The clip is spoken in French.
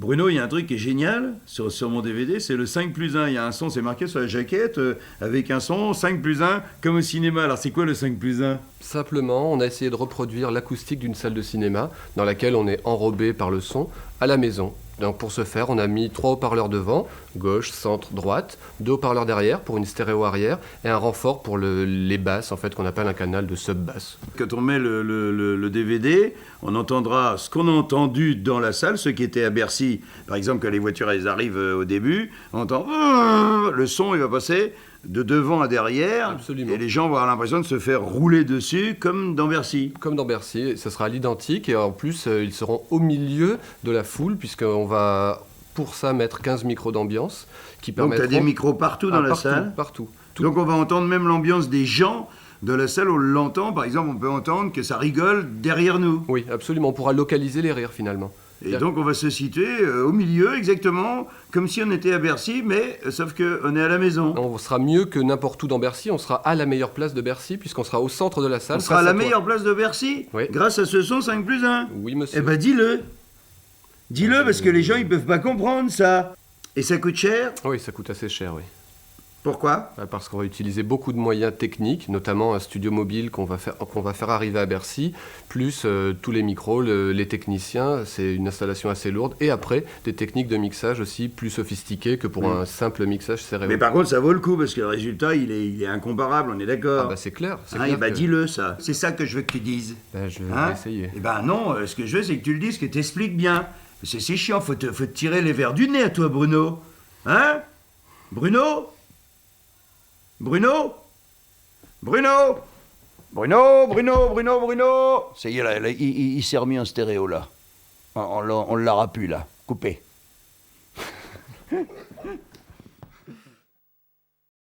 Bruno, il y a un truc qui est génial sur mon DVD, c'est le 5+1. Il y a un son, c'est marqué sur la jaquette, avec un son 5+1, comme au cinéma. Alors c'est quoi le 5+1? Simplement, on a essayé de reproduire l'acoustique d'une salle de cinéma dans laquelle on est enrobé par le son à la maison. Donc pour ce faire, on a mis 3 haut-parleurs devant, gauche, centre, droite, 2 haut-parleurs derrière pour une stéréo arrière et un renfort pour les basses, en fait, qu'on appelle un canal de sub-basse. Quand on met le DVD, on entendra ce qu'on a entendu dans la salle, ceux qui étaient à Bercy. Par exemple, quand les voitures elles arrivent au début, on entend le son, il va passer de devant à derrière. Absolument. Et les gens vont avoir l'impression de se faire rouler dessus comme dans Bercy. Comme dans Bercy, ce sera à l'identique et en plus, ils seront au milieu de la foule puisqu'on va pour ça mettre 15 micros d'ambiance qui Donc permettront... tu as des micros partout dans la partout, salle. Partout. Donc on va entendre même l'ambiance des gens de la salle, on l'entend. Par exemple, on peut entendre que ça rigole derrière nous. Oui, absolument. On pourra localiser les rires finalement. Et donc on va se situer au milieu, exactement, comme si on était à Bercy, mais sauf qu'on est à la maison. On sera mieux que n'importe où dans Bercy, on sera à la meilleure place de Bercy, puisqu'on sera au centre de la salle. On sera à la meilleure place de Bercy, oui. Grâce à ce son 5+1. Oui, monsieur. Eh ben dis-le. Dis-le, parce que les gens, ils peuvent pas comprendre ça. Et ça coûte cher? Oui, ça coûte assez cher, oui. Pourquoi? Parce qu'on va utiliser beaucoup de moyens techniques, notamment un studio mobile qu'on va faire arriver à Bercy, plus tous les micros, les techniciens. C'est une installation assez lourde. Et après, des techniques de mixage aussi plus sophistiquées que pour un simple mixage stéréo. Mais par contre, ça vaut le coup, parce que le résultat, il est incomparable, on est d'accord. Ah bah c'est clair. Et bah dis-le, ça. C'est ça que je veux que tu dises. Je vais essayer. Eh ben non, ce que je veux, c'est que tu le dises, que tu expliques bien. Parce que c'est chiant, faut te tirer les verres du nez à toi, Bruno. Hein? Bruno? Bruno? Bruno? Bruno, Bruno, Bruno, Bruno! Ça y est, là, il s'est remis en stéréo, là. On l'aura pu, là. Coupé.